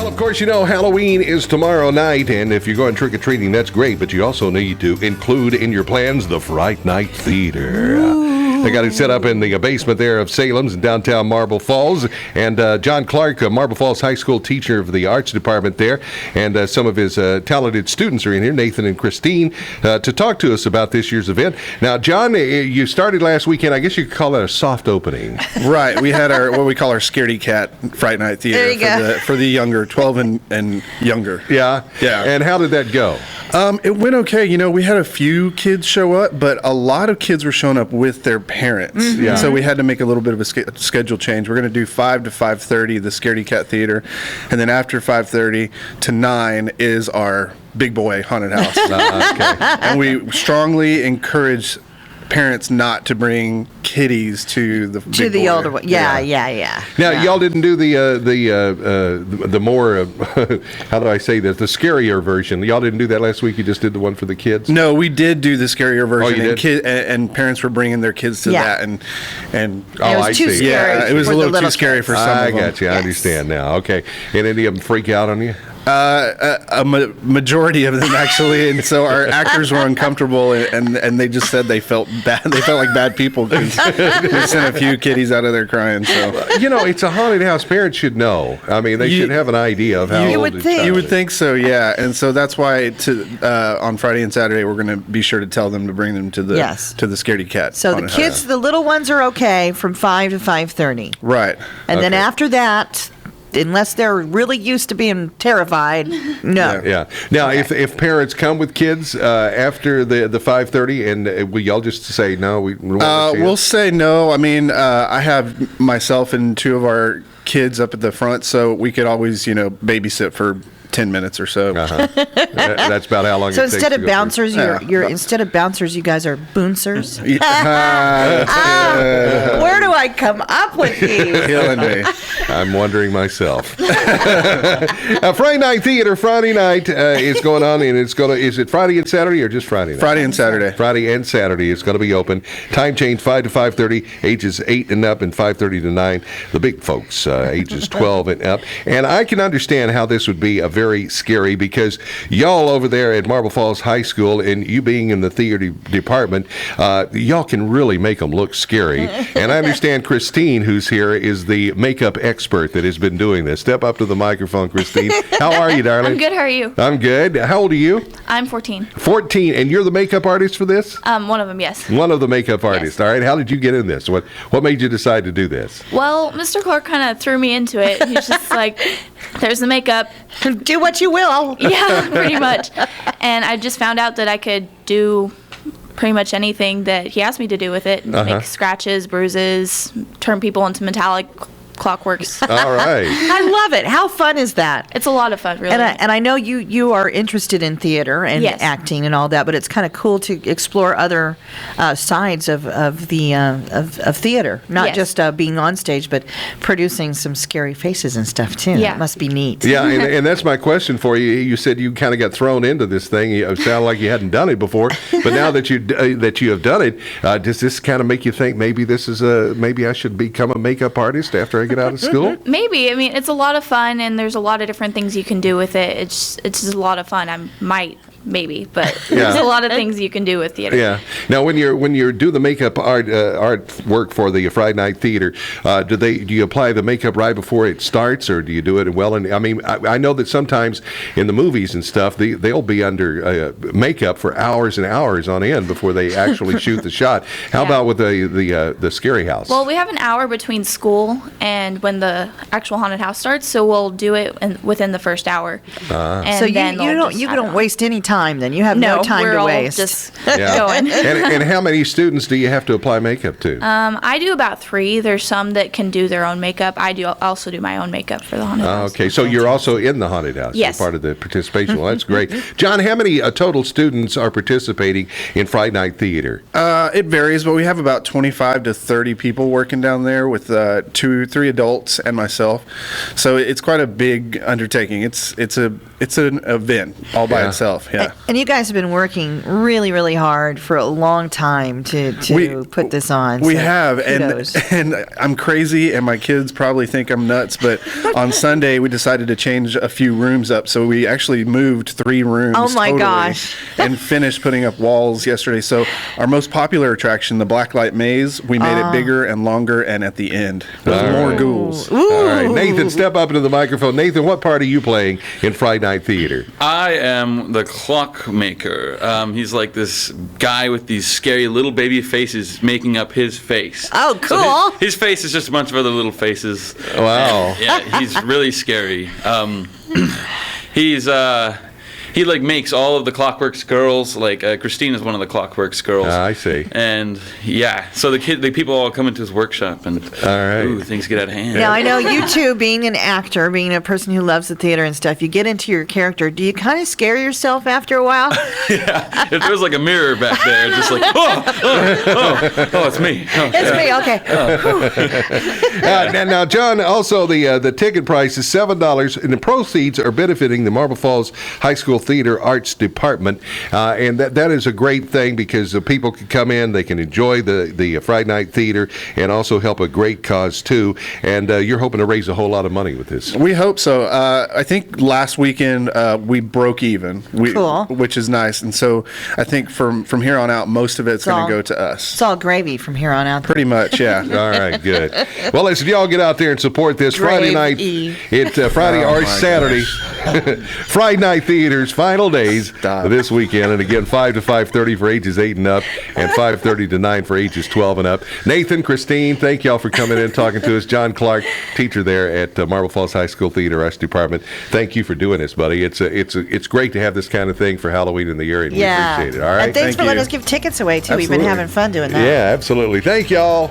Well, of course, you know Halloween is tomorrow night, and if you're going trick-or-treating, that's great, but you also need to include in your plans the Fright Night Theater. They got it set up in the basement there of Salem's in downtown Marble Falls. And John Clark, a Marble Falls High School teacher of the arts department there, and some of his talented students are in here, Nathan and Christine, to talk to us about this year's event. Now, John, you started last weekend. I guess you could call it a soft opening. Right. We had our what we call our Scaredy Cat Fright Night Theater for the younger, 12 and younger. Yeah? Yeah. And how did that go? It went okay. You know, we had a few kids show up, but a lot of kids were showing up with their parents. Mm-hmm. Yeah. So we had to make a little bit of a schedule change. We're going to do 5 to 5:30, the Scaredy Cat Theater. And then after 5:30 to 9 is our big boy haunted house. Okay. And we strongly encourage parents not to bring kiddies to the big boy. Older one. Yeah. Now, y'all didn't do the more, how do I say this, the scarier version. Y'all didn't do that last week. You just did the one for the kids? No, we did do the scarier version. Oh, you did? And parents were bringing their kids to that. And it was too scary. Yeah, it was a little too scary for some of them. I got you. I understand now. Okay. And any of them freak out on you? A majority of them actually, and so our actors were uncomfortable, and they just said they felt bad. They felt like bad people because we sent a few kiddies out of there crying. So you know, it's a haunted house. Parents should know. I mean, they should have an idea of how you old would think. You would think so, yeah. And so that's why on Friday and Saturday we're going to be sure to tell them to bring them to the Scaredy Cat. So the kids, the little ones, are okay from 5 to 5:30. Right. And then after that, unless they're really used to being terrified, no. Yeah. Now, if parents come with kids after the 5:30, and will y'all just say no? We'll say no. I mean, I have myself and 2 of our kids up at the front, so we could always, babysit for 10 minutes or so. That's about how long. So it takes instead to of go bouncers, through. instead of bouncers, you guys are bouncers. Where do I come up with these? Killing me. I'm wondering myself. Friday Night Theater, Friday night is going on, and is it Friday and Saturday or just Friday night? Friday and Saturday. Friday and Saturday. It's going to be open. Time change 5 to 5:30, ages 8 and up, and 5:30 to 9. The big folks, ages 12 and up. And I can understand how this would be a very scary, because y'all over there at Marble Falls High School, and you being in the theater department, y'all can really make them look scary. And I understand Christine, who's here, is the makeup expert that has been doing this. Step up to the microphone, Christine. How are you, darling? I'm good. How are you? I'm good. How old are you? I'm 14. 14, and you're the makeup artist for this? One of them, yes. One of the makeup artists. Yes. All right. How did you get in this? What made you decide to do this? Well, Mr. Clark kind of threw me into it. He's just like, there's the makeup. Do what you will. Yeah, pretty much. And I just found out that I could do pretty much anything that he asked me to do with it. Make scratches, bruises, turn people into metallic clockworks. All right. I love it. How fun is that? It's a lot of fun, really. And I know you are interested in theater and acting and all that, but it's kind of cool to explore other sides of theater, not just being on stage, but producing some scary faces and stuff too. Yeah. It must be neat. Yeah, and that's my question for you. You said you kind of got thrown into this thing. It sounded like you hadn't done it before, but now that you have done it, does this kind of make you think maybe maybe I should become a makeup artist after I get out of school? Maybe. I mean, it's a lot of fun, and there's a lot of different things you can do with it. It's just a lot of fun. Maybe, but there's a lot of things you can do with theater. Yeah. Now, when you do the makeup art work for the Friday Night Theater, do you apply the makeup right before it starts, or do you do it well? And I mean, I know that sometimes in the movies and stuff, they'll be under makeup for hours and hours on end before they actually shoot the shot. How about with the scary house? Well, we have an hour between school and when the actual haunted house starts, so we'll do it within the first hour. And so you don't waste any time. Then you have no time to waste. Just going. And how many students do you have to apply makeup to? I do about 3. There's some that can do their own makeup. I also do my own makeup for the haunted house. Okay, so you're also in the haunted house. Yes. You're part of the participation. Well, that's great. John, how many total students are participating in Friday Night Theater? It varies, but we have about 25 to 30 people working down there with 3 adults and myself. So it's quite a big undertaking. It's an event all by itself. Yeah. Yeah. And you guys have been working really, really hard for a long time to put this on. We so have, kudos. and I'm crazy, and my kids probably think I'm nuts, but on Sunday we decided to change a few rooms up, so we actually moved 3 rooms. Oh my totally, gosh. And finished putting up walls yesterday. So our most popular attraction, the Blacklight Maze, we made it bigger and longer, and at the end with All more right. ghouls. All right, Nathan, step up into the microphone. Nathan, what part are you playing in Fright Night Theater? I am the clockmaker. He's like this guy with these scary little baby faces making up his face. Oh, cool. So his face is just a bunch of other little faces. Wow. And, yeah, he's really scary. He like makes all of the Clockworks girls. Like Christine is one of the Clockworks girls. I see. And yeah, so the people all come into his workshop, and ooh, things get out of hand. Now, I know you two, being an actor, being a person who loves the theater and stuff, you get into your character. Do you kind of scare yourself after a while? Yeah, if there's like a mirror back there, just like, oh, it's me. Oh, It's me, okay. Now, John, also the ticket price is $7, and the proceeds are benefiting the Marble Falls High School Theater Arts Department, and that is a great thing because people can come in, they can enjoy the Friday Night Theater, and also help a great cause too. And you're hoping to raise a whole lot of money with this. We hope so. I think last weekend we broke even, Cool. which is nice. And so I think from here on out, most of it's going to go to us. It's all gravy from here on out. Pretty much, yeah. All right, good. Well, listen, y'all get out there and support this Friday night. Gravy. It's Friday Oh, or my Saturday. Friday Night Theater's final days Stop. this weekend, and again 5 to 5:30 for ages 8 and up, and 5:30 to 9 for ages 12 and up. Nathan, Christine, thank y'all for coming in and talking to us. John Clark, teacher there at Marble Falls High School Theater Arts Department. Thank you for doing this, buddy. It's great to have this kind of thing for Halloween in the area. And Yeah. we appreciate it. All right. And thanks Thank for letting you. us give tickets away, too. We've been Absolutely. having fun doing that. Yeah, absolutely. Thank y'all.